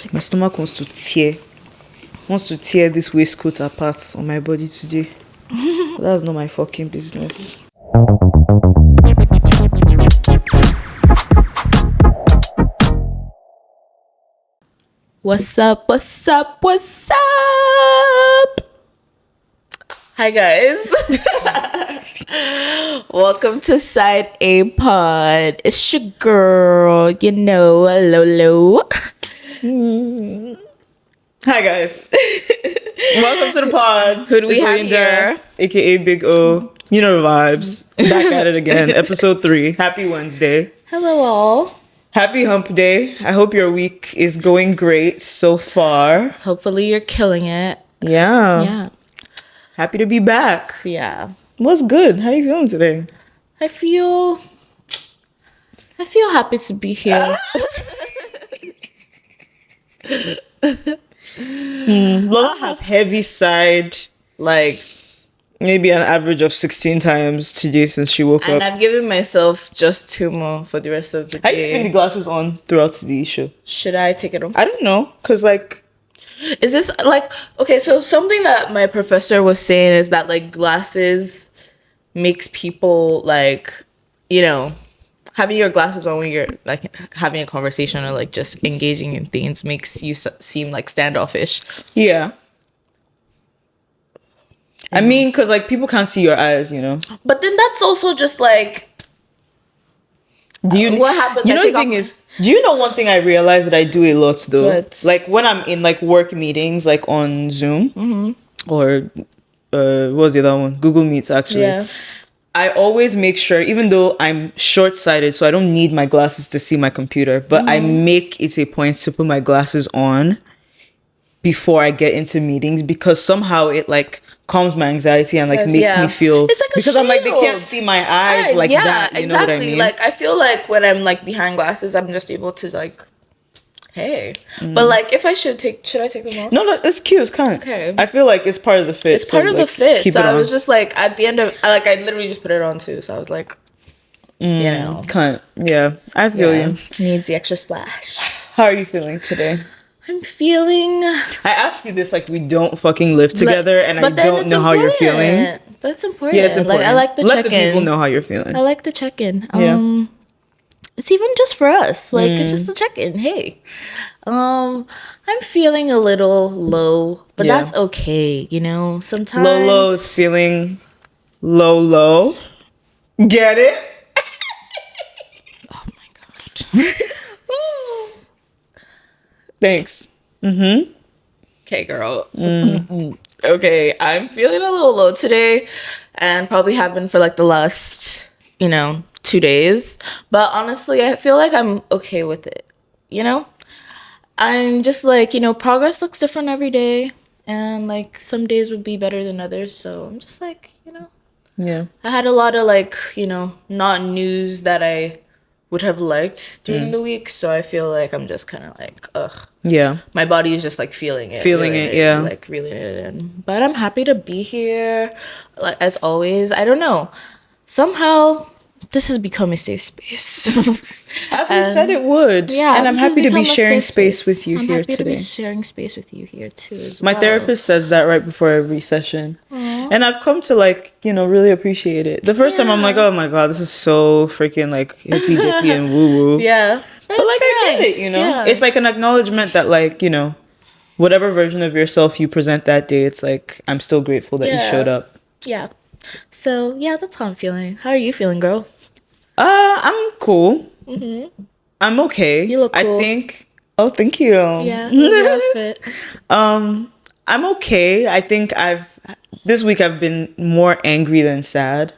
My stomach wants to tear this waistcoat apart on my body today. That's not my fucking business. What's up? What's up? What's up? Hi guys. Welcome to Side A Pod. It's your girl, Lolo. Hi guys. Welcome to the pod. Who do we have here? AKA Big O. You know the vibes. Back at it again. Episode 3. Happy Wednesday. Hello all. Happy hump day. I hope your week is going great so far. Hopefully you're killing it. Yeah. Happy to be back. Yeah. What's good? How you feeling today? I feel happy to be here. Lola has heavy sighed, like maybe an average of 16 times today since she woke And up. I've given myself just 2 more for the rest of the Are you day. keeping the glasses on throughout the show? Should I take it off? I don't know, cause like, Is this like, okay, so something that my professor was saying is that like glasses makes people like, having your glasses on when you're like having a conversation or like just engaging in things makes you seem like standoffish. yeah. I mean, cause like people can't see your eyes, But then that's also just like, Do you? what happens? You know the thing is, do you know one thing I realized that I do a lot though? What? Like when I'm in like work meetings, like on Zoom or what was the other one? Google Meets actually. Yeah. I always make sure, even though I'm short-sighted, so I don't need my glasses to see my computer, but I make it a point to put my glasses on before I get into meetings because somehow it like calms my anxiety and like makes me feel it's like a because I'm like they shield. can't see my eyes like that. You know what I mean? Like I feel like when I'm like behind glasses, I'm just able to like, hey. But like if I should I take them off? No, it's cute. It's kind. Okay. I feel like it's part of the fit. It's part of the fit. Keep So it I on. was just like at the end of I literally just put it on too. So I was like, Kind. Yeah, I feel you. Needs the extra splash. How are you feeling today? I'm feeling. I asked you this like we don't fucking live together, and I But then don't it's know how you're feeling. important. But it's important. Yeah, it's important. Like I like the Let check-in. the people know how you're feeling. I like the check-in. Yeah. It's even just for us. Like it's just a check-in. Hey. I'm feeling a little low, but Yeah. that's okay, Sometimes Lolo is feeling low. Get it? Oh my god. Thanks. Okay, girl. Okay, I'm feeling a little low today and probably have been for like the last, 2 days. But honestly, I feel like I'm okay with it, I'm just like, progress looks different every day. And like some days would be better than others. So I'm just like, Yeah. I had a lot of like, not news that I would have liked during the week. So I feel like I'm just kind of like, ugh. Yeah. My body is just like feeling it, yeah. like reeling it in. But I'm happy to be here, like as always. I don't know, somehow this has become a safe space. As we said it would. Yeah, And I'm this has happy to be become a sharing safe space with you I'm here happy to be today. sharing space with you here too. As My well. therapist says that right before every session. And I've come to like, really appreciate it. The first time I'm like, oh my God, this is so freaking like hippy dippy and woo woo. Yeah, But like I get it, Yeah. It's like an acknowledgement that like, whatever version of yourself you present that day, it's like I'm still grateful that you Yeah. showed up. Yeah. So yeah, that's how I'm feeling. How are you feeling, girl? I'm cool. I'm okay. You look cool. I think. Oh, thank you. Yeah, your outfit. I'm okay. I think this week I've been more angry than sad.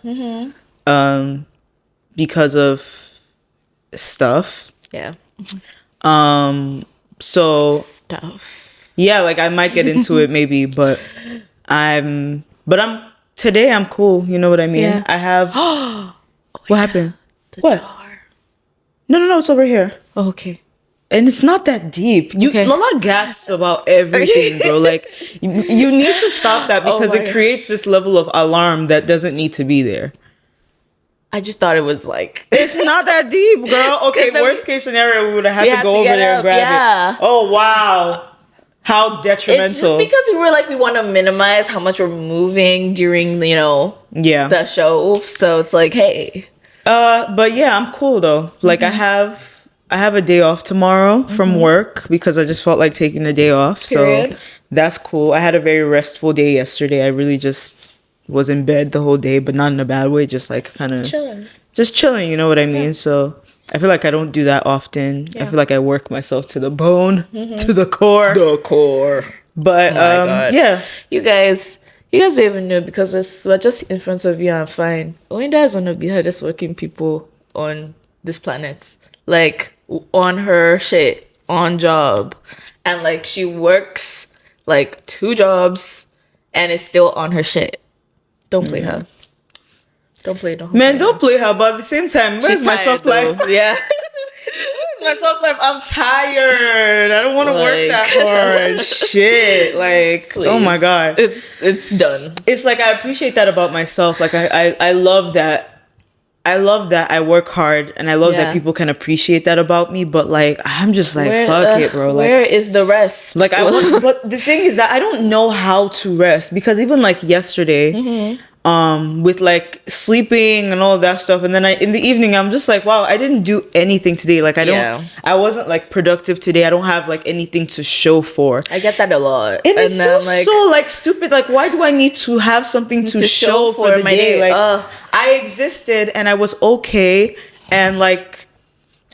Because of stuff. Yeah. So Stuff. yeah, like I might get into it maybe, but today I'm cool. You know what I mean? Yeah. I have. What happened? The What? jar. No, it's over here. Oh, okay. And it's not that deep. Okay. Lola gasps about everything, bro. Like, you need to stop that because my it creates this level of alarm that doesn't need to be there. I just thought it was like It's not that deep, girl. Okay, worst case scenario, we would have had to go over there and grab it. Oh, wow. How detrimental. It's just because we were like, we want to minimize how much we're moving during, the show. So it's like, hey. But yeah, I'm cool though. Like I have a day off tomorrow from work because I just felt like taking a day off. Period. So that's cool. I had a very restful day yesterday. I really just was in bed the whole day, but not in a bad way, just like kind of chilling, you know what I mean? So I feel like I don't do that often. I feel like I work myself to the bone, to the core. But yeah. You guys don't even know because we're just in front of you and fine. Oinda is one of the hardest working people on this planet. Like on her shit, on job. And like she works like 2 jobs and is still on her shit. Don't play her. Don't play her. Don't play her, but at the same time, where's my soft life? Yeah. Where's my soft life? I'm tired. I don't want to work that hard. Shit. Like, please. Oh my God. It's done. It's like I appreciate that about myself. Like I love that. I love that I work hard and I love that people can appreciate that about me, but like I'm just like fuck it, bro. Like, where is the rest? Like but the thing is that I don't know how to rest because even like yesterday, with like sleeping and all of that stuff, and then in the evening I'm just like, wow, I didn't do anything today. Like I wasn't like productive today. I don't have like anything to show for. I get that a lot, and it's just so like stupid. Like why do I need to have something to show for the day? Like I existed and I was okay, and like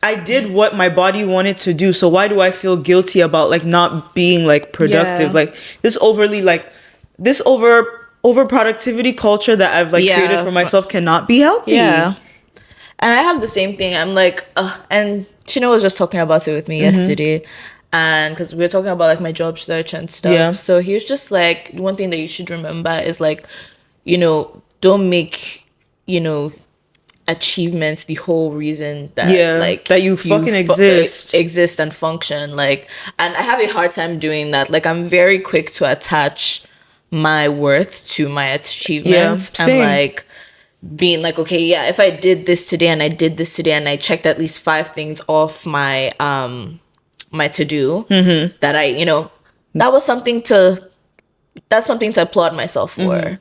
I did what my body wanted to do. So why do I feel guilty about like not being like productive? Like this over productivity culture that I've like created for myself cannot be healthy. Yeah. And I have the same thing. I'm like, and Chino was just talking about it with me yesterday. And because we were talking about like my job search and stuff. Yeah. So he was just like, one thing that you should remember is like, don't make, achievements the whole reason that like that you fucking exist and function. Like, and I have a hard time doing that. Like I'm very quick to attach my worth to my achievements and like being like, okay, if I did this today and I did this today and I checked at least 5 things off my my to-do that I that's something to applaud myself for.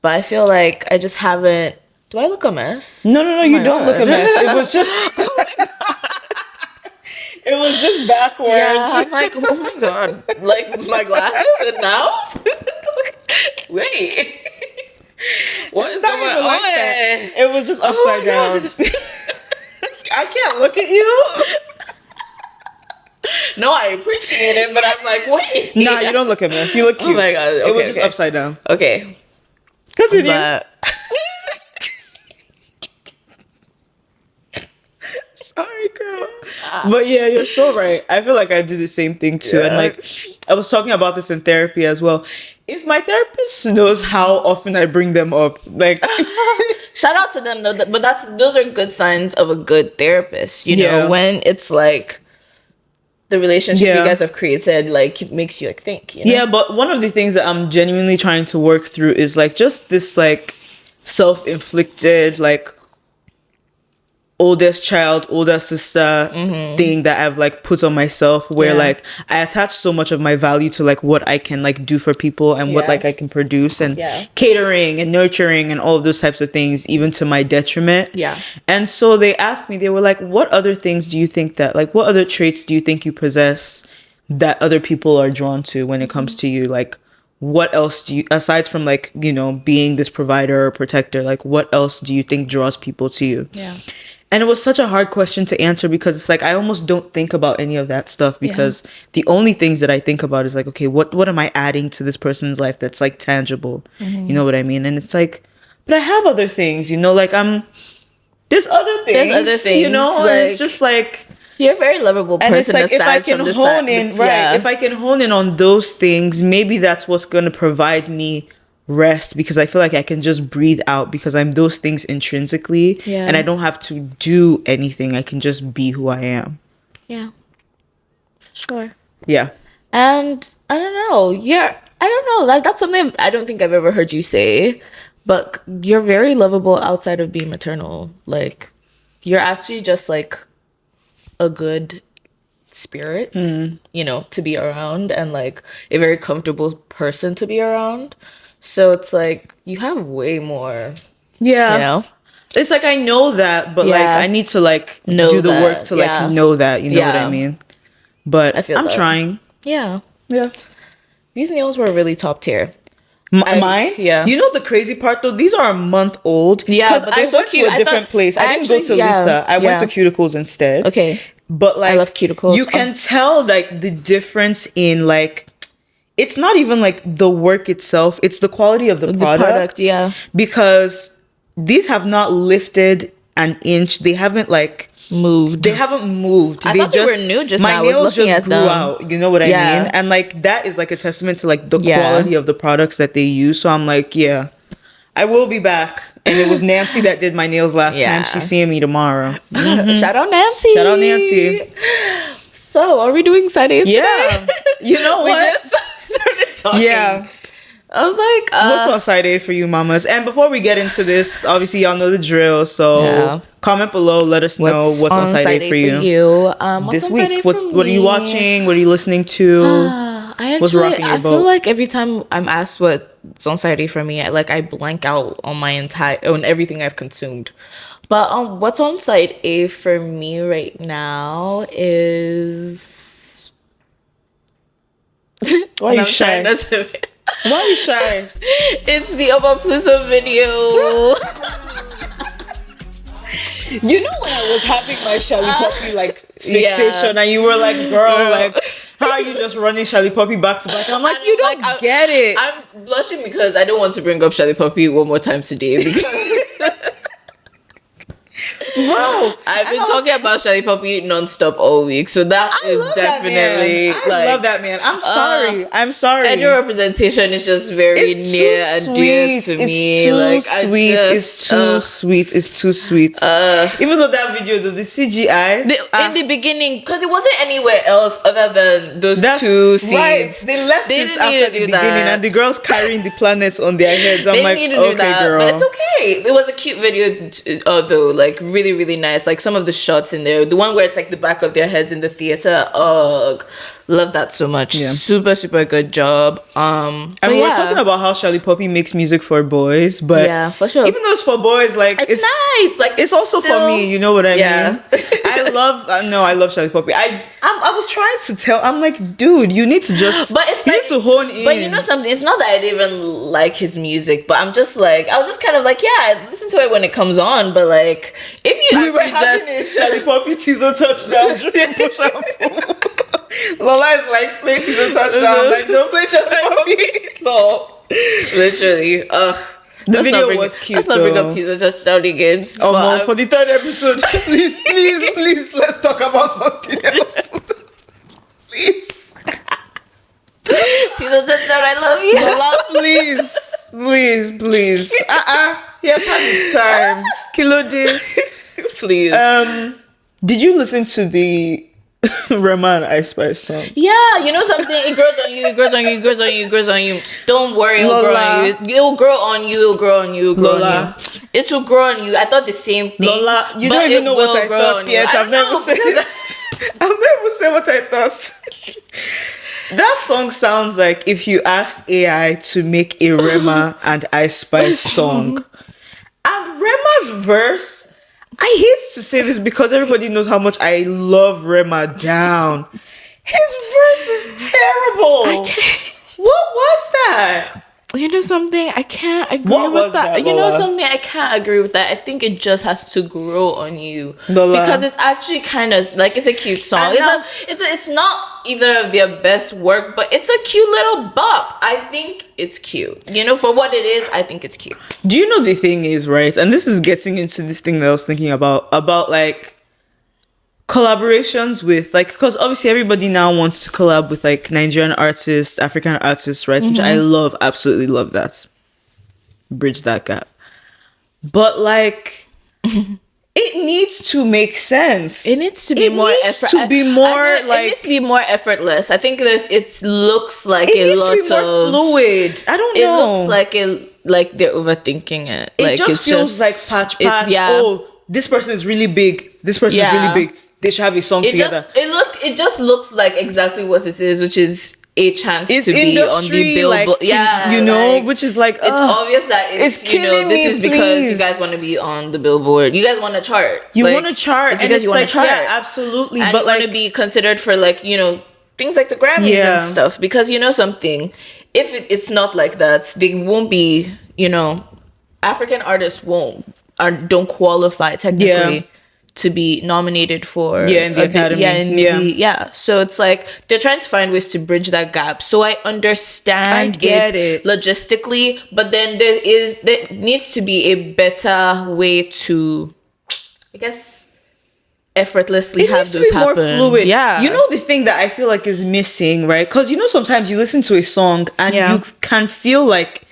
But I feel like I just haven't. Do I look a mess? No, you don't look a mess. It was just it was just backwards. Yeah, I'm like, oh my God, like my glasses and now wait, what is going on? Like that. It was just upside down. I can't look at you. No, I appreciate it, but I'm like, wait. Nah, you don't look at me. You look cute. Oh my God. Okay, it was just upside down. Okay. Continue. Sorry, girl. But yeah, you're so right. I feel like I do the same thing too. And like I was talking about this in therapy as well. If my therapist knows how often I bring them up, like shout out to them though. But those are good signs of a good therapist. You know, when it's like the relationship you guys have created like makes you like think. Yeah, but one of the things that I'm genuinely trying to work through is like just this like self-inflicted like oldest child, older sister thing that I've like put on myself where like I attach so much of my value to like what I can like do for people and what like I can produce and catering and nurturing and all of those types of things, even to my detriment. Yeah. And so they asked me, they were like, what other things do you think that like what other traits do you think you possess that other people are drawn to when it comes to you? Like what else do you, aside from like, being this provider or protector, like what else do you think draws people to you? Yeah. And it was such a hard question to answer because it's like I almost don't think about any of that stuff because the only things that I think about is like, okay, what am I adding to this person's life that's like tangible? You know what I mean? And it's like, but I have other things, like there's other things, like, and it's just like you're a very lovable person. And it's like if I can hone in, if I can hone in on those things, maybe that's what's going to provide me rest because I feel like I can just breathe out because I'm those things intrinsically and I don't have to do anything. I can just be who I am. Yeah. Sure. Yeah. And I don't know. I don't know. That's something I don't think I've ever heard you say, But you're very lovable outside of being maternal. Like, you're actually just like a good spirit, you know, to be around, and like a very comfortable person to be around. So it's like you have way more, Yeah. you know. It's like I know that, but like Yeah. I need to like Know do the work that, to like yeah. know that, you know what I Yeah. mean? But I feel I'm that. trying. Yeah, Yeah. these nails were really top tier. Mine? yeah. You know the crazy part though? These are a month old. Yeah, 'Cause but I they're so went cute. to a I different thought- place. I didn't go actually- to yeah, Lisa. I went to yeah. Cuticles instead. Okay. But like love Cuticles. you can tell like the difference in like it's not even like the work itself, it's the quality of the product. Yeah. Because these have not lifted an inch. They haven't like Moved. they haven't moved. I thought they were new just my now. I was nails looking just at grew them. out. You know what I Yeah. mean? And like that is like a testament to like the Yeah. quality of the products that they use. So I'm like, yeah, I will be back. And it was Nancy that did my nails last Yeah. time. She's seeing me tomorrow. Shout out Nancy. Shout out Nancy. So, are we doing side A's Yeah. today? You know we what? just started talking. Yeah. I was like, What's on side A for you, mamas? And before we get into this, obviously y'all know the drill. So Yeah. comment below, let us know what's on side A for you What's this on side A week. for What are you me? watching? What are you listening to? I What's actually, rocking your I feel boat? like every time I'm asked what's on side A for me, I blank out on on everything I've consumed. But what's on side A for me right now is Why are you shy? Why are you shy? It's the Oba Pluso video. You know when I was having my Shelly Poppy like Yeah. fixation and you were like, girl, like how are you just running Shelly Poppy back to back? I'm like, you don't get it. I'm blushing because I don't want to bring up Shelly Poppy one more time today because Bro, I've been talking about Shelly Poppy nonstop all week, so that is definitely I love that man. I'm sorry. I'm sorry. Edge representation is just very It's near too and dear sweet. to me. It's too Like sweet. It's too sweet. It's too sweet. Even though that video, though, the CGI in the beginning, because it wasn't anywhere else other than those two scenes. Right. They left They this didn't need after to the do beginning, that. and the girls carrying the planets on their heads. I'm They like, didn't need to do okay, that, girl. but it's okay. It was a cute video, though. Like really, really nice. Like some of the shots in there, the one where it's like the back of their heads in the theater. Love that so much. Yeah. Super, super good job. I mean, we're talking about how Shelly Poppy makes music for boys, but yeah, for sure. even though it's for boys, like It's nice. Like it's also still- for me. You know what I Yeah. mean? I love Shelly Poppy. I was trying to tell. I'm like, dude, you need to just. But it's you like, need to hone in. But you know something? It's not that I didn't even like his music, but I'm just like, I was just kind of like, yeah, I listen to it when it comes on, but like, if you we were actually having a Shelly Poppy teaser touchdown, dripping push up. Lola is like, play teaser touchdown. Like, don't play Shelly Poppy. No, literally, the video was cute. Let's not bring up though. teaser touchdown again. Oh, no, for the third episode, please, let's talk about something else. Please. teaser touchdown, I love you. Lola, please. He has had his time. Kilo day. Please. Did you listen to the Rema and Ice Spice song? Yeah, you know something? It grows on you, it grows on you, it grows on you, it grows on you. Don't worry, it'll grow on you. It will grow on you, it'll grow on you, it'll grow on Lola. you. It will grow on you. I thought the same thing. Lola, you but don't even it know what will I grow thought on you. yet. I I've never know, said because it. I've never said what I thought. That song sounds like if you asked AI to make a Rema and Ice Spice song. And Rema's verse, I hate to say this because everybody knows how much I love Rema down. His verse is terrible. What was that? You know something? I can't agree What with was that. that, You know Lola? something? I can't agree with that. I think it just has to grow on you Lola. because it's actually kind of like it's a cute song. And now- It's not either of their best work, but it's a cute little bop. I think it's cute. You know, for what it is, I think it's cute. Do you know the thing is, right? And this is getting into this thing that I was thinking about like collaborations with like, because obviously everybody now wants to collab with like Nigerian artists, African artists, right? Which I love, absolutely love that. Bridge that gap. But like it needs to make sense. It needs to be more needs to be more it like needs to be more effortless. I think it looks like it a needs lot to be more of fluid. I don't it know. looks like like they're overthinking it. It Like just it's feels just like patch. yeah. Oh, this person is really big. This person is Yeah. really big. They should have a song together. It just looks like exactly what it is, which is a chance It's to be on the industry, billboard. like, Yeah, you know, like, which is like, it's obvious that it's you know, killing this me, is because you please. guys want to be on the billboard. You guys want to chart. You Like, want to chart, it's and because it's you want like, to chart. yeah, absolutely. And But you like, want to be considered for, like, you know, things like the Grammys Yeah. and stuff. Because you know something, if it's not like that, they won't be. You know, African artists don't qualify technically. Yeah. To be nominated for Yeah, in the Academy. Yeah, so it's like they're trying to find ways to bridge that gap. So I understand I get it. logistically, but then there needs to be a better way to, I guess, effortlessly it have needs to those be more happen. fluid. Yeah, You know the thing that I feel like is missing, right? Because you know sometimes you listen to a song and Yeah. you can feel like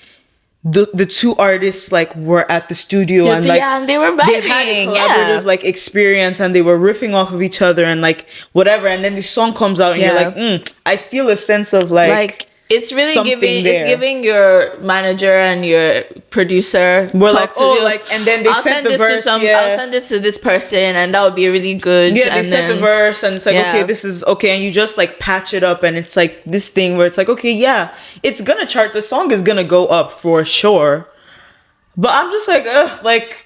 the two artists like were at the studio and like and they were they had a vibing. collaborative Yeah. like experience and they were riffing off of each other and like whatever, and then the song comes out and you're Yeah. like, I feel a sense of like it's really something it's there. giving your manager and your producer We're talk like, to oh, you. like, and then they I'll sent send the this verse, to yeah. I'll send it to this person, and that would be really good. yeah, they and sent the then- verse and it's like, Yeah. okay, this is okay, and you just like patch it up and it's like this thing where it's like, okay, yeah, it's gonna chart, the song is gonna go up for sure, but I'm just like, like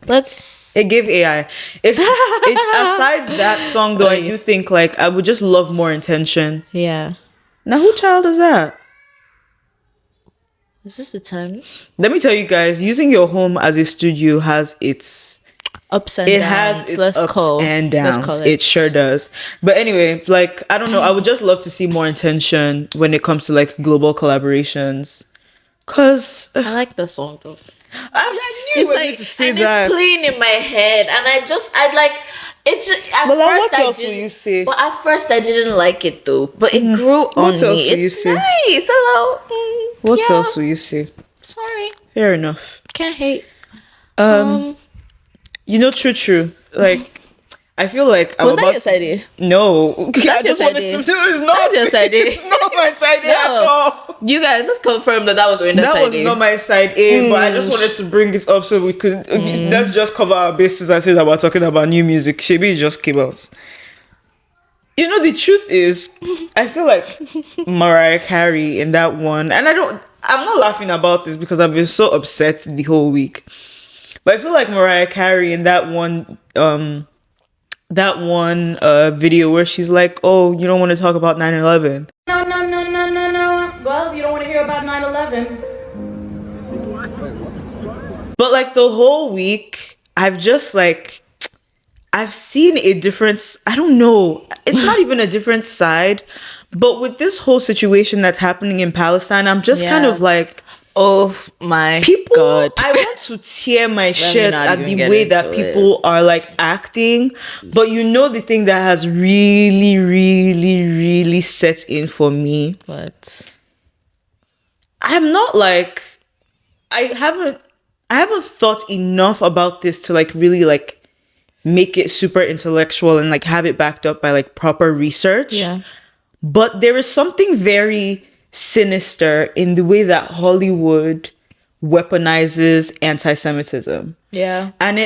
Let's. it gave AI. Aside that song though, I do think like I would just love more intention. Yeah. Now who child is that? Is this the time? Let me tell you guys, using your home as a studio has its Ups and it downs. has its Let's ups call, and let's downs. call It sure does. But anyway, like I don't know, I would just love to see more intention when it comes to like global collaborations. Cause I like the song though. I knew you It's were like going to say and that. it's playing in my head, and I like it. Just at Well, first what I else will didn't- you say? But at first I didn't like it though. But it grew on What else me. will you It's say? nice. Hello. What yeah. else will you say? Sorry, Fair enough. can't hate. You know, true. Like, I feel like I'm Was that about your side idea? No, I your just side wanted to idea. do. It's not. That's your side idea. It's not my side idea at No. all. You guys, let's confirm that was Orinda's That side was idea. not my side A, but I just wanted to bring it up so we could. Let's just cover our bases and say that we're talking about new music. Shebi just came out. You know, the truth is, I feel like Mariah Carey in that one, and I'm not laughing about this because I've been so upset the whole week. But I feel like Mariah Carey in that one video where she's like, oh, you don't want to talk about 9/11. No. Well, you don't want to hear about 9/11. But like the whole week, I've seen a difference. I don't know. It's not even a different side. But with this whole situation that's happening in Palestine, I'm just kind Yeah. of like, Oh my people, god. I want to tear my shit not at even the get way that into people are like acting. But you know, the thing that has really, really, really set in for me, What? I'm not like, I haven't thought enough about this to like really like make it super intellectual and like have it backed up by like proper research. Yeah. But there is something very sinister in the way that Hollywood weaponizes anti-Semitism. Yeah. And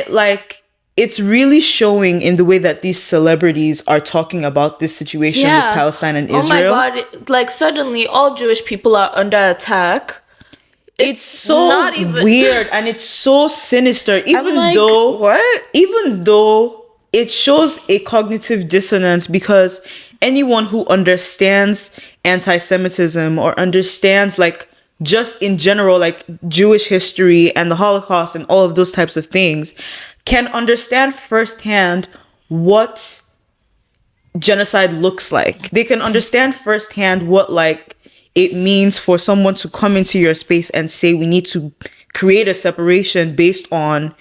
it's really showing in the way that these celebrities are talking about this situation with Palestine and Israel. Oh my god! Like suddenly, all Jewish people are under attack. It's so not even- weird and it's so sinister, even like, though what? even though it shows a cognitive dissonance, because anyone who understands anti-Semitism or understands like just in general like Jewish history and the Holocaust and all of those types of things can understand firsthand what genocide looks like. They can understand firsthand what like it means for someone to come into your space and say we need to create a separation based on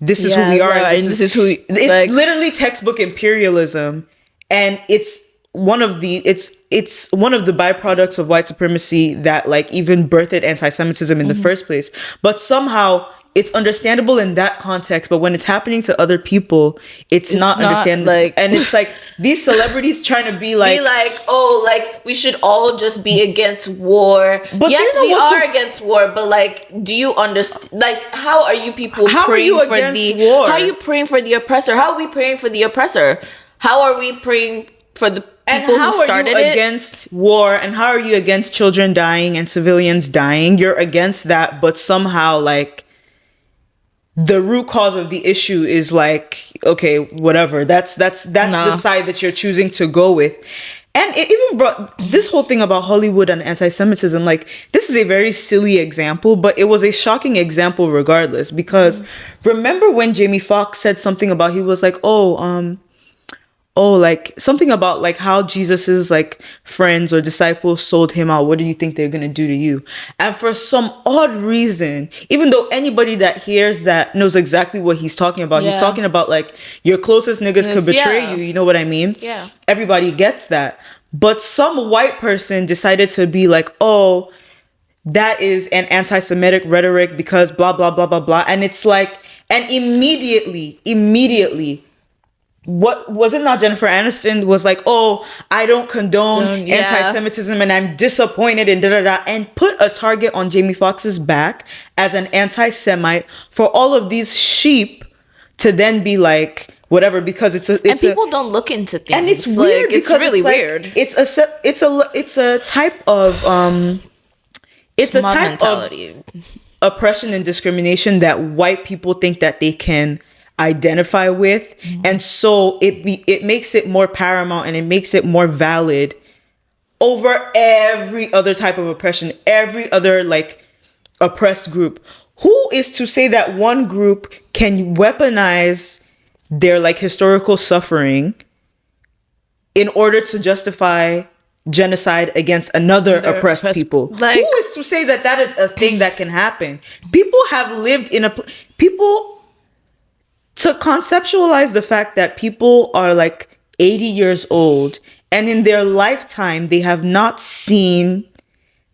this is who we are. and this is who. It's Like, literally textbook imperialism, and it's one of the byproducts of white supremacy that like even birthed anti-Semitism in the first place. But somehow it's understandable in that context, but when it's happening to other people, it's not understandable. like- And it's like these celebrities trying to be like, oh, like we should all just be against war. But yes, you know we what's are against war, but like, do you understand? Like, how are you people How are praying you for against the war? How are you praying for the oppressor? How are we praying for the oppressor? How are we praying for the and people how who are started you it? against war? And how are you against children dying and civilians dying? You're against that, but somehow like the root cause of the issue is like, okay, whatever. That's No. the side that you're choosing to go with. And it even brought this whole thing about Hollywood and anti-Semitism. Like, this is a very silly example, but it was a shocking example regardless. Because remember when Jamie Foxx said something about, he was like, like something about like how Jesus's like friends or disciples sold him out. What do you think they're gonna do to you? And for some odd reason, even though anybody that hears that knows exactly what he's talking about, he's Yeah. talking about like your closest niggas could betray Yeah. you. You know what I mean? Yeah. Everybody gets that. But some white person decided to be like, oh, that is an anti-Semitic rhetoric because blah, blah, blah, blah, blah. And it's like, and immediately, what was it not Jennifer Aniston was like, oh, I don't condone Yeah. anti-Semitism and I'm disappointed in da-da-da, and put a target on Jamie Foxx's back as an anti-Semite for all of these sheep to then be like, whatever, because it's And people don't look into things. and it's like, weird it's because really it's like, weird. it's a type of it's a Mob type mentality. of oppression and discrimination that white people think that they can identify with, and so it makes it more paramount and it makes it more valid over every other type of oppression, every other like oppressed group. Who is to say that one group can weaponize their like historical suffering in order to justify genocide against another oppressed people? like- Who is to say that that is a thing that can happen? People have lived in people, to conceptualize the fact that people are like 80 years old and in their lifetime they have not seen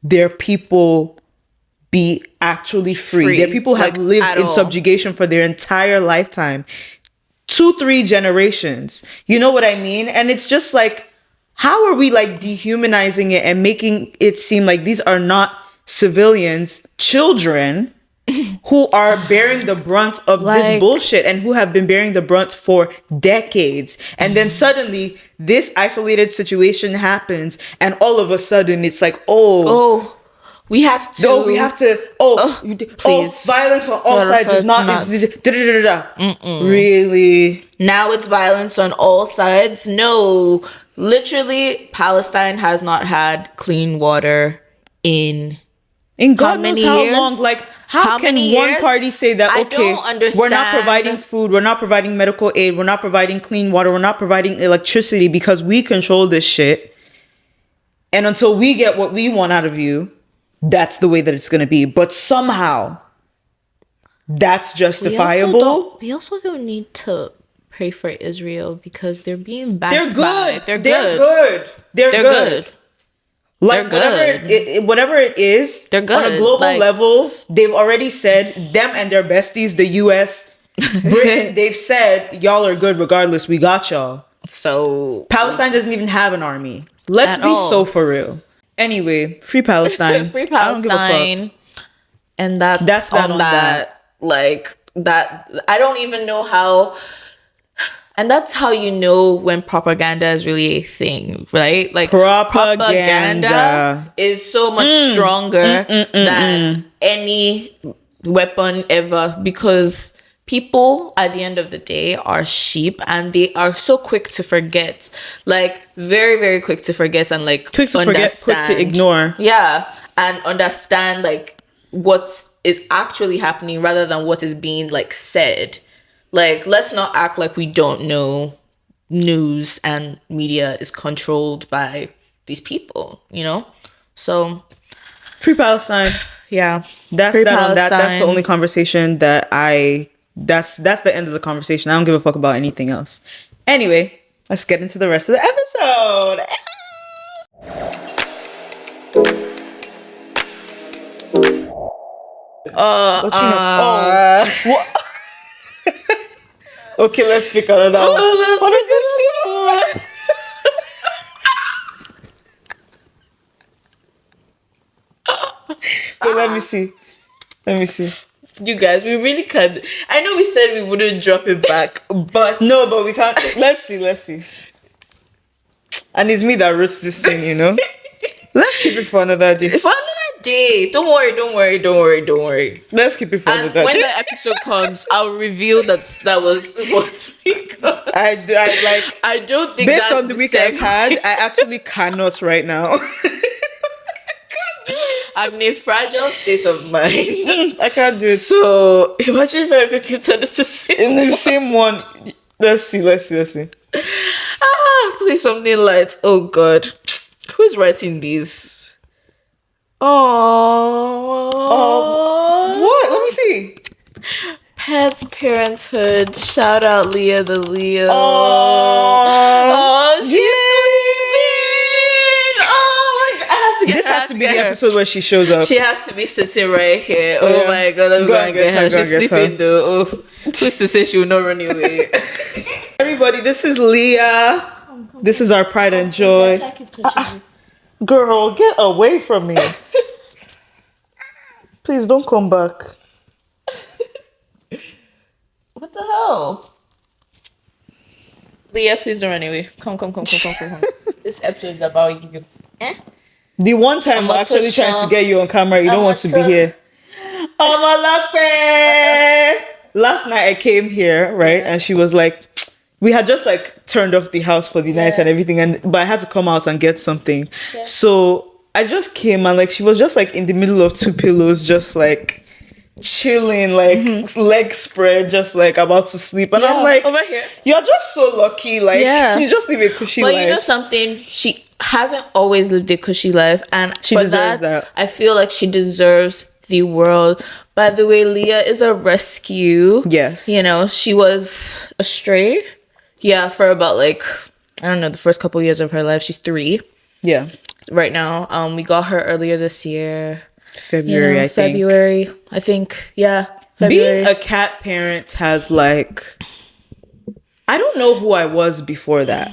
their people be actually free. Their people have like, lived at in all. subjugation for their entire lifetime. 2-3 generations. You know what I mean? And it's just like, how are we like dehumanizing it and making it seem like these are not civilians, children who are bearing the brunt of this Like- bullshit and who have been bearing the brunt for decades. And then suddenly this isolated situation happens and all of a sudden it's like, Oh, we have to. Please. Violence on all No, sides so is not, it's really. Now it's violence on all sides. No, literally, Palestine has not had clean water in God knows many how years? long. Like, how can many one years? party say that, I okay, don't we're not understand. providing food, we're not providing medical aid, we're not providing clean water, we're not providing electricity because we control this shit. And until we get what we want out of you, that's the way that it's going to be. But somehow, that's justifiable. We also don't need to pray for Israel because they're being backed They're by- good. They're good. They're They're good. good. Like They're good. whatever it is, They're good. on a global Like- level, they've already said, them and their besties, the US, Britain, they've said, y'all are good regardless. We got y'all. So Palestine doesn't even have an army. Let's At be all. so for real. Anyway, free Palestine. free I don't give a fuck. Palestine, and that's that on on that. Like that, I don't even know how. And that's how you know when propaganda is really a thing, right? Like Propaganda. is so much stronger than any weapon ever, because people at the end of the day are sheep and they are so quick to forget, like very, very quick to forget and like Quick to forget, quick to ignore. Yeah, and understand like what is actually happening rather than what is being like said. Like, let's not act like we don't know news and media is controlled by these people, you know? So, Free Palestine. yeah. That's Free that on that. That's the Palestine. only conversation that that's the end of the conversation. I don't give a fuck about anything else. Anyway, let's get into the rest of the episode. What? Okay, let's pick another one. What is this? Wait, let me see. Let me see. You guys, we really can't. I know we said we wouldn't drop it back, but No, but we can't. Let's see. And it's me that wrote this thing, you know? Let's keep it for another day. for another day. Don't worry. Let's keep it for And another when day. the episode comes, I'll reveal that was what we got. I like, I don't think based that's on the week I've had, I actually cannot right now. I'm in a fragile state of mind. I can't do it. So imagine if I could consider the same. In the same one. Let's see. Please something light. Oh God, who is writing these? Oh, What? Let me see. Pets parenthood. Shout out Lia the Leo. Oh, she's sleeping. Oh my God, I have to get This her. has to be the episode where she shows up. She has to be sitting right here. Oh Yeah. my God, let me Go go and and get get her, her. go She's and get sleeping her. though. Oh, who's to say she will not run away? Everybody, this is Leah. This is our pride and joy. Girl, get away from me. Please don't come back. What the hell? Leah, please don't run away. Come. This episode is about you. The one time I'm we're not actually so trying to sure. get you on camera, you don't I'm want to not be so- here. Omalape! Last night I came here, right? Yeah. And she was like, we had just like turned off the house for the night Yeah. and everything, but I had to come out and get something. Yeah. So I just came and like she was just like in the middle of two pillows, just like chilling, like legs spread, just like about to sleep. And I'm like, over here. you're just so lucky. Like Yeah. you just live a cushy But life. you know something? She hasn't always lived a cushy life, and She for deserves that. I feel like she deserves the world. By the way, Leah is a rescue. Yes. You know, she was a stray. Yeah, for about like, I don't know, the first couple years of her life. She's 3 Yeah. right now. We got her earlier this year. February, I think. February, I think. Yeah, February. Being a cat parent has like, I don't know who I was before that.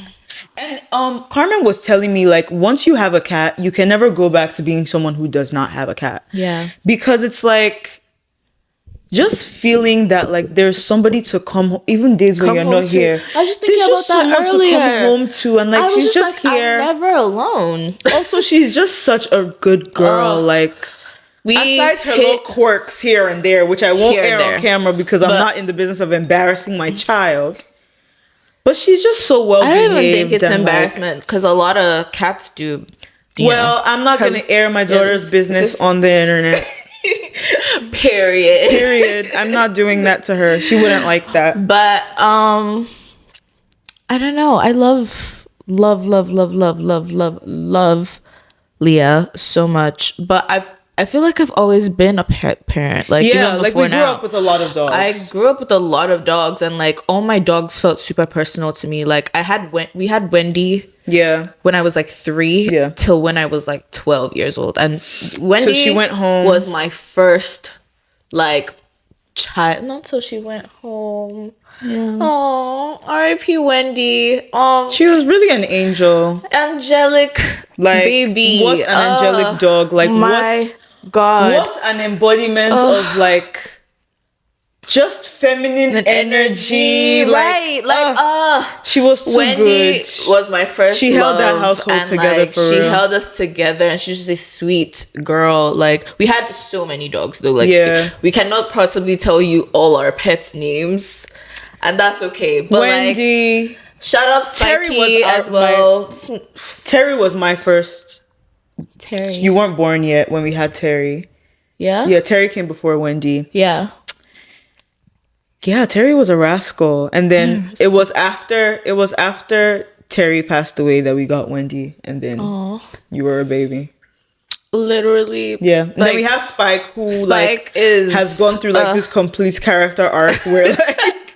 And Carmen was telling me like once you have a cat, you can never go back to being someone who does not have a cat. Yeah. Because it's like just feeling that like there's somebody to come home, even days when Come you're home not to. here. I was just thinking there's about just someone that earlier. to come home to, and like I was she's just like, here. I'm never alone. Also, she's just such a good girl. Oh. Like We aside her hit- little quirks here and there, which I won't Here and air there. on camera because I'm But- not in the business of embarrassing my child. But she's just so well I behaved. don't even think it's and, like, embarrassment because a lot of cats do. you well, know. I'm not Her- gonna air my daughter's this- business this- on the internet. Period. Period. I'm not doing that to her. She wouldn't like that. But I don't know. I love Leah so much. But I feel like I've always been a pet parent. Like Yeah, even like before we grew now. up with a lot of dogs. I grew up with a lot of dogs, and like all my dogs felt super personal to me. Like we had Wendy yeah. when I was like 3 Yeah. till when I was like 12 years old, and Wendy she went home. was my first like child. Not till she went home. Oh, R.I.P. Wendy. She was really an angel. Angelic Like baby. what an angelic dog. Like my what God. What an embodiment of like just feminine energy. Right. She was too Wendy good. was my first. She held that love, household and, together like, for she real. held us together, and she's just a sweet girl. Like we had so many dogs though. Like Yeah. we cannot possibly tell you all our pets' names, and that's okay. But like, Wendy. shout out Terry Spiky was as well. Terry was my first. Terry. You weren't born yet when we had Terry. Yeah. Yeah, Terry came before Wendy. Yeah. Yeah, Terry was a rascal. And then it was after Terry passed away that we got Wendy, and then you were a baby. Literally. Yeah. And then Like, we have Spike, who Spike like is has gone through like this complete character arc where like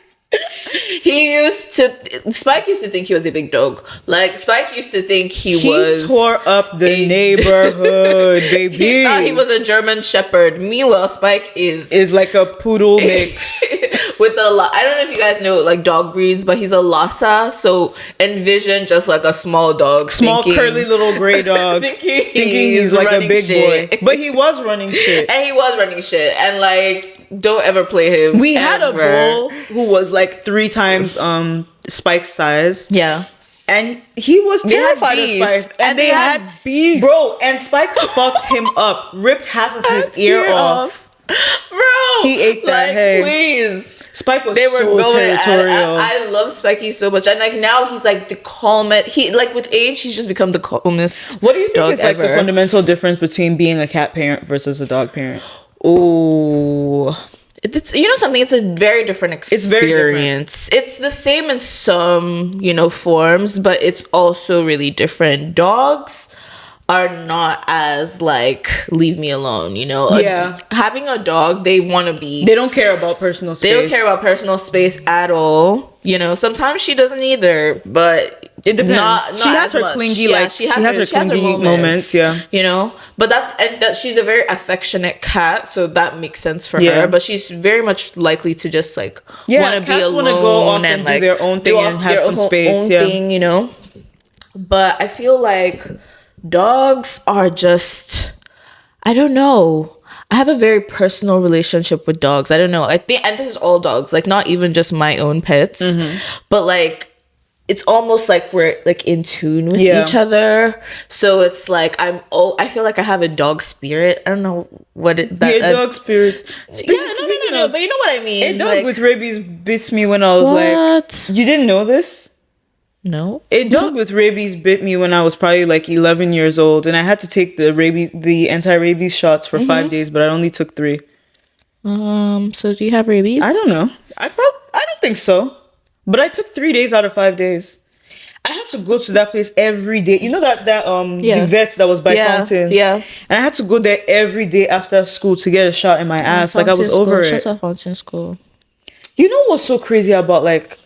Spike used to think he was a big dog. Like Spike used to think he He tore up the neighborhood, baby. He thought he was a German Shepherd. Meanwhile, Spike is like a poodle mix. with I don't know if you guys know like dog breeds, but he's a Lhasa. So envision just like a small dog, curly little gray dog, thinking he's like a big boy. But he was running shit, and like don't ever play him. We had a bull who was like 3 times Spike's size. Yeah. And he was terrified of Spike. And they had beef. Bro, and Spike fucked him up. Ripped half of his ear off. Bro. He ate that head. Please. Spike was territorial. I love Spikey so much. And like now he's like the calmest. He like with age, he's just become the calmest. What do you think is like the fundamental difference between being a cat parent versus a dog parent? Oh, it's something. It's a very different experience. It's very different. It's the same in some forms, but it's also really different. Dogs are not as like leave me alone. Yeah. Having a dog, they want to be. They don't care about personal space. They don't care about personal space at all. Sometimes she doesn't either, but. It depends. Not she has her much. Clingy, yeah, she has her clingy moments. Yeah, But that she's a very affectionate cat, so that makes sense for her. But she's very much likely to just like want to be alone, go off and like do their own thing and have some space. Thing, But I feel like dogs are just, I don't know. I have a very personal relationship with dogs. I don't know. I think, and this is all dogs, like not even just my own pets, but like. It's almost like we're like in tune with each other. So it's like I feel like I have a dog spirit. I don't know what dog spirits. No, but you know what I mean. A dog with rabies bit me when I was like, you didn't know this? No. A dog with rabies bit me when I was probably like 11 years old, and I had to take the anti-rabies shots for 5 days, but I only took 3. So do you have rabies? I don't know. I don't think so. But I took 3 days out of 5 days. I had to go to that place every day. You know that the vet that was by Fountain? Yeah. And I had to go there every day after school to get a shot in my ass. Like I was over it. Shut up, Fountain School. You know what's so crazy about like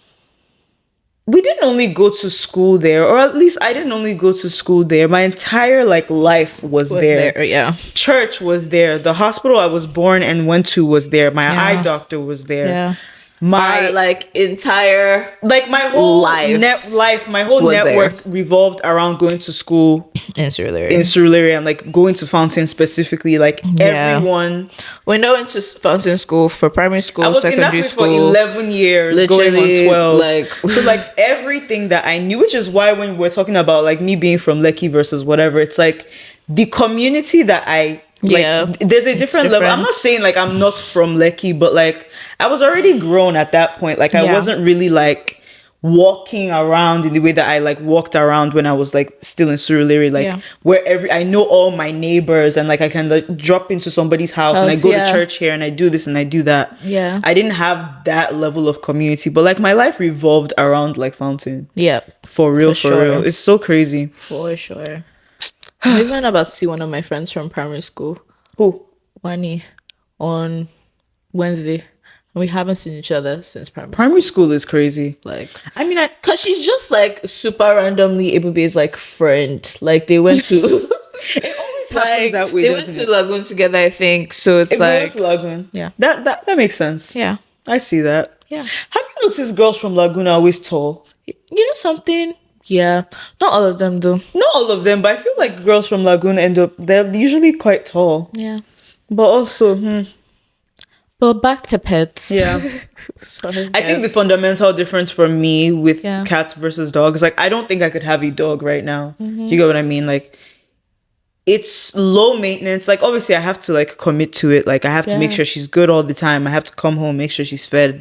we didn't only go to school there, or at least I didn't only go to school there. My entire like life was there. Yeah. Church was there. The hospital I was born and went to was there. My eye doctor was there. Yeah. My like entire my whole life, my whole network revolved around going to school in Surulere and like going to Fountain specifically. Like everyone, when I went to Fountain School for primary school, I was secondary in that school for 11 years, literally, going on 12. Like so, like everything that I knew, which is why when we're talking about like me being from Lekki versus whatever, it's like the community that I. There's a different level. I'm not saying like I'm not from Lekki, but like I was already grown at that point. Like I wasn't really like walking around in the way that I like walked around when I was like still in Surulere, like where I know all my neighbors and like I can like drop into somebody's house and I go to church here and I do this and I do that. Yeah. I didn't have that level of community, but like my life revolved around like Fountain. Yeah. For real. It's so crazy. For sure. I'm even about to see one of my friends from primary school. Who? Wani. On Wednesday. We haven't seen each other since primary school is crazy. Like, I mean, because she's just like super randomly Ebube's like friend. Like they went to. It always happens that way. They went to Lagoon together, I think. So it's like went to Lagoon. Yeah, that makes sense. Yeah, I see that. Yeah. Have you noticed girls from Lagoon are always tall? You know something? Yeah, not all of them though. Not all of them, but I feel like girls from Lagoon they're usually quite tall. Yeah, but also. But back to pets. Yeah. Sorry, I think the fundamental difference for me with cats versus dogs, like I don't think I could have a dog right now. Do you get what I mean? Like it's low maintenance. Like obviously I have to like commit to it. Like I have to make sure she's good all the time. I have to come home, make sure she's fed,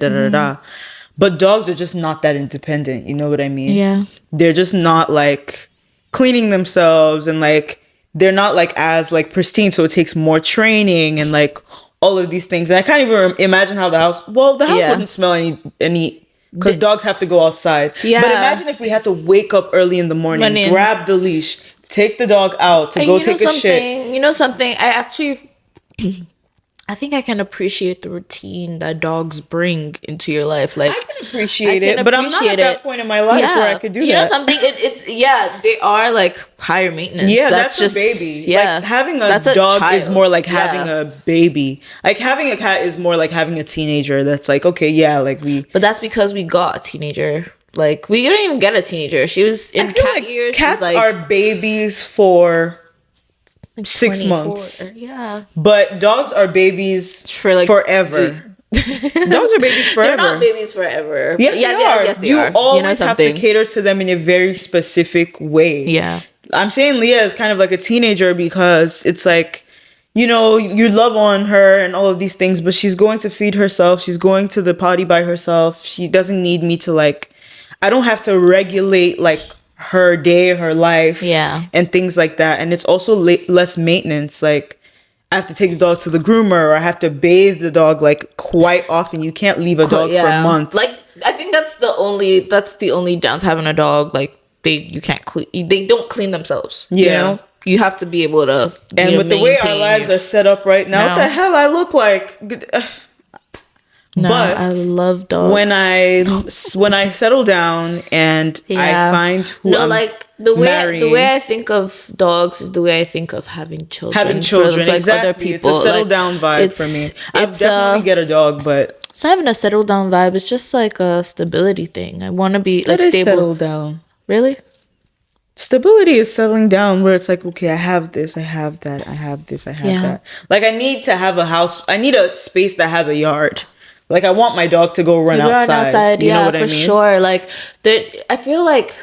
But dogs are just not that independent. You know what I mean? Yeah. They're just not like cleaning themselves and like they're not like as like pristine. So it takes more training and like all of these things. And I can't even imagine how the house wouldn't smell any because dogs have to go outside. Yeah. But imagine if we had to wake up early in the morning, grab the leash, take the dog out to go take a shit. You know something? I actually I think I can appreciate the routine that dogs bring into your life. Like I can appreciate it, but I'm not at that point in my life where I could do that. You know something? It's they are like higher maintenance. Yeah, that's just a baby. Yeah, like having a dog is more like having a baby. Like having a cat is more like having a teenager. That's like okay, yeah, like we. But that's because we got a teenager. Like we didn't even get a teenager. She was in cat years. Cats like, are babies for 6 months. Yeah. But dogs are babies for like forever. Dogs are babies forever. They're not babies forever. Yes, they are. Yes, they you are. always have to cater to them in a very specific way. Yeah. I'm saying Leah is kind of like a teenager because it's like, you know, you love on her and all of these things, but she's going to feed herself. She's going to the potty by herself. She doesn't need me to like, I don't have to regulate like her day, her life, and things like that. And it's also less maintenance. Like I have to take the dog to the groomer, or I have to bathe the dog like quite often. You can't leave a dog for months. Like I think that's the only down to having a dog. Like you can't clean. They don't clean themselves. Yeah. You know? You have to be able to. And with the way our lives are set up right now, what the hell I look like? No, but I love dogs. When I settle down and I find who I'm like the way I think of dogs is the way I think of having children. Like exactly. Other people. It's a settle down vibe for me. I'll definitely get a dog, but it's not even a settle down vibe. It's just like a stability thing. I want to be like stable. Settle down. Really? Stability is settling down where it's like, okay, I have this, I have that, I have this, I have that. Like I need to have a house. I need a space that has a yard. Like I want my dog to go run outside. You know what I mean? For sure. Like I feel like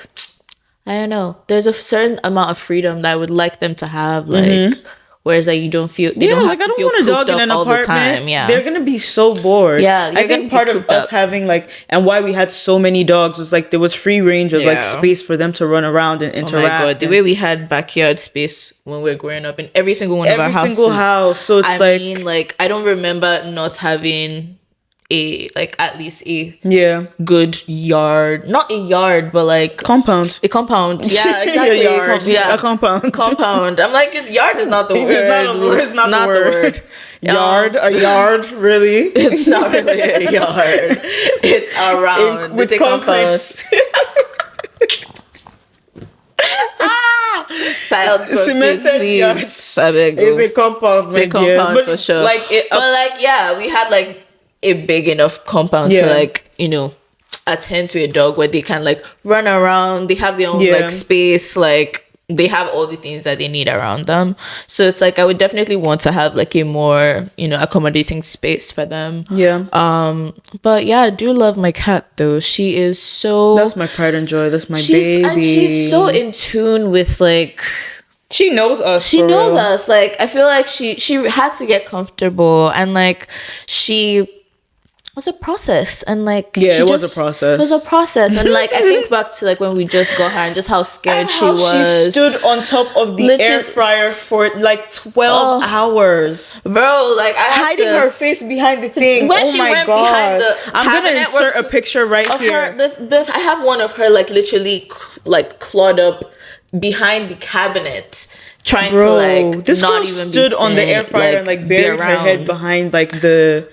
I don't know. There's a certain amount of freedom that I would like them to have. Like whereas like you don't feel they don't have to feel cooped up all the time. Yeah, they're gonna be so bored. Yeah, I think part of us having like and why we had so many dogs was like there was free range of like space for them to run around and interact. Oh my god, the way we had backyard space when we were growing up in every single one of our houses. Every single house. So it's I mean, like I don't remember not having at least a good yard, not a yard but like a compound. Yeah, exactly. A compound. I'm like yard is not the word. It's not the word. Yard, a yard, really? It's not really a yard. It's around with concrete. Cemented yard. It's a compound. It's a compound for sure. We had like a big enough compound to like, you know, attend to a dog where they can like run around. They have their own like space, like they have all the things that they need around them. So it's like I would definitely want to have like a more, you know, accommodating space for them. Yeah. But yeah, I do love my cat though. She is so that's my pride and joy. That's my baby. And she's so in tune with like she knows us. She knows us. Like I feel like she had to get comfortable and like it was a process and like it was a process and like I think back to like when we just got her and just how scared she was. She stood on top of the air fryer for like 12 hours, bro. Like I hiding her face behind the thing. When she went behind the I'm gonna insert a picture right here. This I have one of her like literally like clawed up behind the cabinet trying to like this not girl even stood on the air fryer and like buried her head behind like the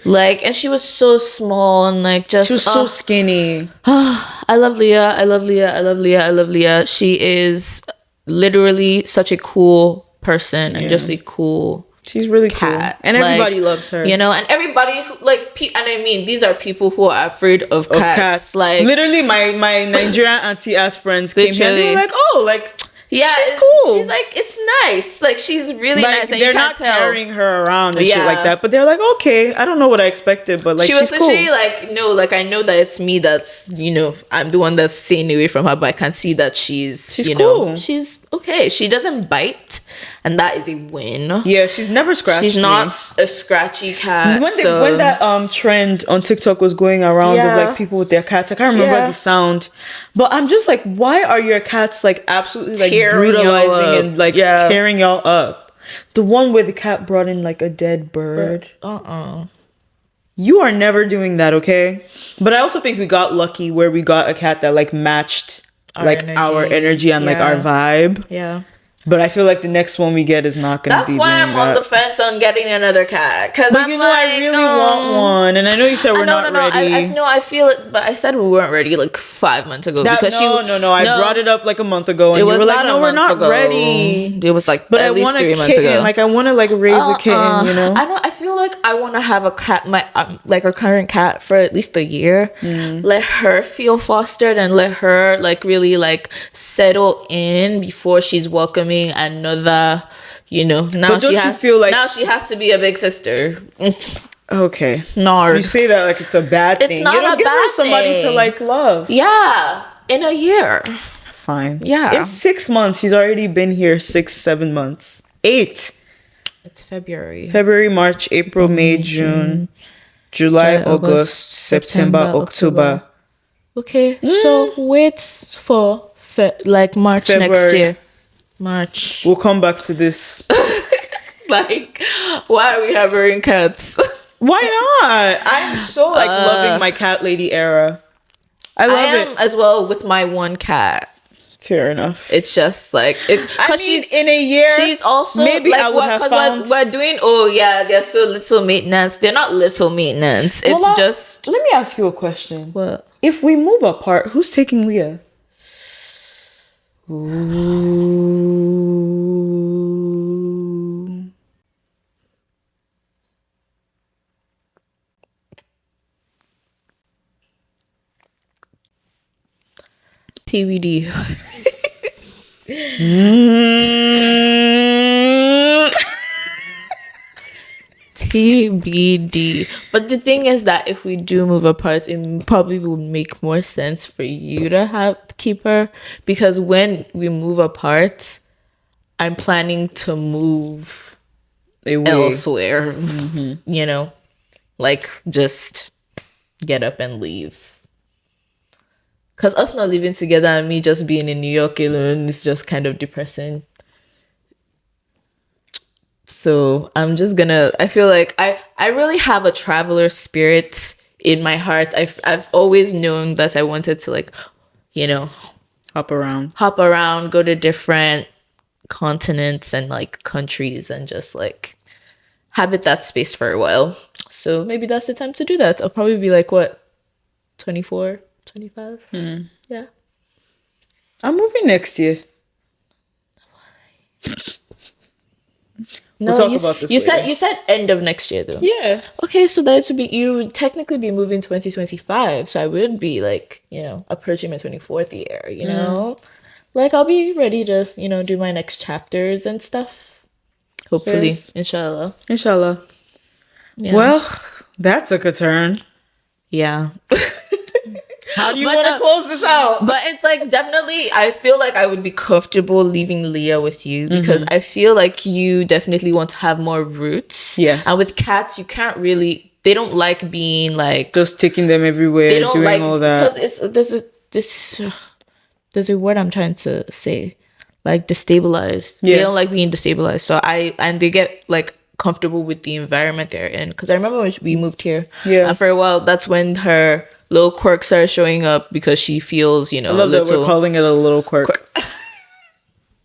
and she was so small and like just she was so skinny. I love Leah. She is literally such a cool person and just a cool she's really cat. Cool and everybody loves her, you know, and everybody who, like and I mean these are people who are afraid of cats. Like literally my Nigerian auntie ass friends came here and they were like, oh, like yeah, she's cool. She's like, it's nice. Like, she's really like, nice. And they're not carrying her around and shit like that. But they're like, okay, I don't know what I expected, but like, she's cool. She was literally like, no, like, I know that it's me that's, you know, I'm the one that's staying away from her, but I can see that she's you cool. know, she's okay. She doesn't bite, and that is a win. Yeah, she's never scratched. She's not a scratchy cat. When that trend on TikTok was going around of like people with their cats, I can't remember the sound, but I'm just like, why are your cats like absolutely like brutalizing and like tearing y'all up? The one where the cat brought in like a dead bird. You are never doing that, okay? But I also think we got lucky where we got a cat that like matched our energy and like our vibe. Yeah. But I feel like the next one we get is not going to That's be why I'm doing on that. the fence on getting another cat. Because But I'm you know, I really want one, and I know you said we're not ready. No, I feel it, but I said we weren't ready like 5 months ago because no. I brought it up like a month ago, and It you was were like, not a "No, we're month not ago. ready." It was like But at I least want 3 a months kitten. ago. Like I want to like raise a kitten. You know. I feel like I want to have a cat, my like our current cat, for at least a year. Let her feel fostered and let her like really like settle in before she's welcoming another. You know, now But don't you feel like now she has to be a big sister. okay? Nard. You say that like it's a bad thing. It's not you don't a give her bad somebody to thing. like love. Yeah, in a year. Fine. Yeah. It's 6 months. She's already been here 6-7 months. 8. It's February. February, March, April, May, June, July, August, September, October. Okay, so wait for like March next February. year. March. We'll come back to this. Like, why are we having cats? Why not? I'm so like loving my cat lady era. I I love am it. as well with my one cat. Fair enough. It's just like it. I mean, in a year, She's also maybe like I would have found. we're doing. Oh yeah, they're so little maintenance. They're not little maintenance. It's Well, just Let me ask you a question. what. If we move apart, who's taking Leah? Ooh. TBD. TBD. But the thing is that if we do move apart, it probably will make more sense for you to keep her, because when we move apart, I'm planning to move elsewhere. You know, like just get up and leave. Cause us not living together and me just being in New York alone is just kind of depressing. So I'm just gonna. I feel like I really have a traveler spirit in my heart. I've always known that I wanted to, like, you know, hop around, go to different continents and like countries and just like habit that space for a while. So maybe that's the time to do that. I'll probably be like, what, 24, 25? Yeah. I'm moving next year. No, we'll talk about this later. you said end of next year though. Yeah. Okay, so that would be, you would technically be moving 2025. So I would be like, you know, approaching my 24th year, you know? Like I'll be ready to, you know, do my next chapters and stuff. Hopefully. Yes. Inshallah. Yeah. Well, that took a turn. Yeah. How do you want to close this out? But it's like, definitely, I feel like I would be comfortable leaving Leah with you because I feel like you definitely want to have more roots. Yes. And with cats, you can't really, they don't like being like, just taking them everywhere, they don't doing like, all that. because there's a word I'm trying to say, like destabilized. Yeah. They don't like being destabilized. So and they get like comfortable with the environment they're in. Because I remember when we moved here, and for a while, that's when her little quirk started showing up because she feels, you know, I love that we're calling it a little quirk.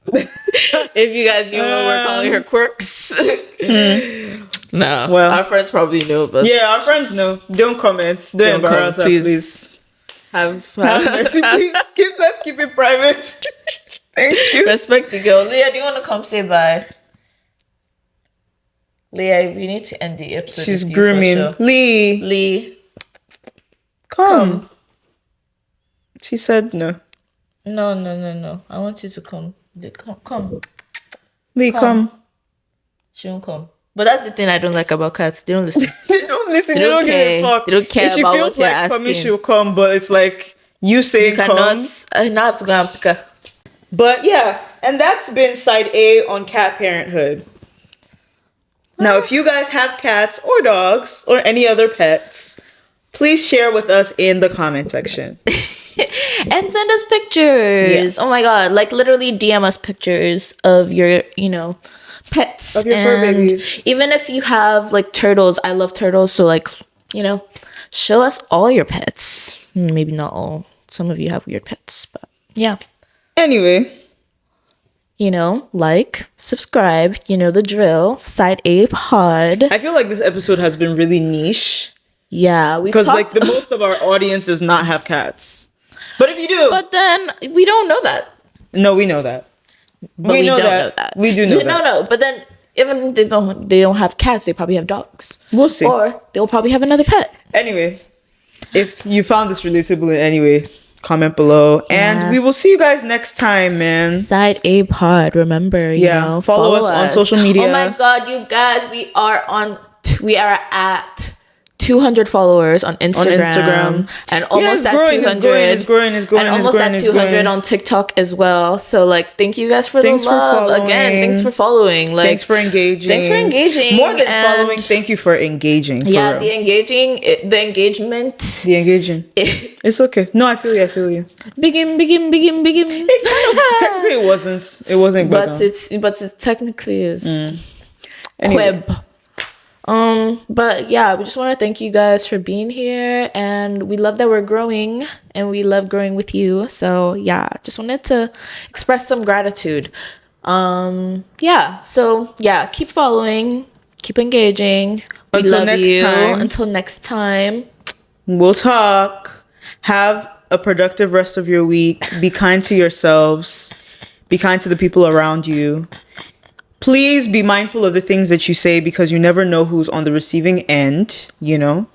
If you guys knew what we're calling her quirks. No. Well, our friends probably know, but yeah, our friends know. Don't comment. Don't embarrass us, please. Have mercy, please. Let's keep it private. Thank you. Respect the girl. Leah, do you want to come say bye? Leah, we need to end the episode. She's grooming. Sure. Lee. Come. She said no. No. I want you to come. Come. Lee, come. She won't come. But that's the thing I don't like about cats. They don't listen. They don't listen. They don't give a fuck. They don't care if she about feels what you're like asking. coming, she'll come. But it's like you saying come. I now have to go and pick her. But yeah, and that's been side A on cat parenthood. Now, if you guys have cats or dogs or any other pets, please share with us in the comment section. And send us pictures. Yeah. Oh my God. Like literally DM us pictures of your, you know, pets. Of your fur babies. Even if you have like turtles. I love turtles. So like, you know, show us all your pets. Maybe not all. Some of you have weird pets, but yeah. Anyway, like, subscribe, the drill. Side A pod. I feel like this episode has been really niche. Yeah, because like the most of our audience does not have cats. But if you do, but then we don't know that. No, we know that. But we don't know that. We do know that. No. But then even if they don't have cats, they probably have dogs. We'll see. Or they'll probably have another pet. Anyway, if you found this relatable in any way, comment below. Yeah. And we will see you guys next time, man. Side A pod. Remember, follow us on social media. Oh my God, you guys, we are at 200 followers on Instagram. And almost at 200. It's growing. And almost at 200 on TikTok as well. So like, thank you guys for the love. Again, thanks for following. Like, thanks for engaging. More than following, thank you for engaging. Yeah, the engagement. It's okay. No, I feel you. Begin. Technically, it wasn't. But it technically is. Anyway. Quib. But yeah, we just want to thank you guys for being here, and we love that we're growing, and we love growing with you. So yeah, just wanted to express some gratitude. Keep following, keep engaging. We love you. Until next time, we'll talk. Have a productive rest of your week. Be kind to yourselves. Be kind to the people around you. Please be mindful of the things that you say, because you never know who's on the receiving end. Do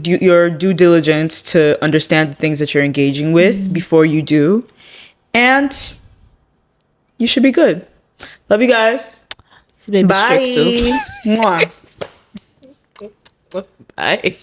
your due diligence to understand the things that you're engaging with before you do, and you should be good. Love you guys. Bye. Mwah. Bye.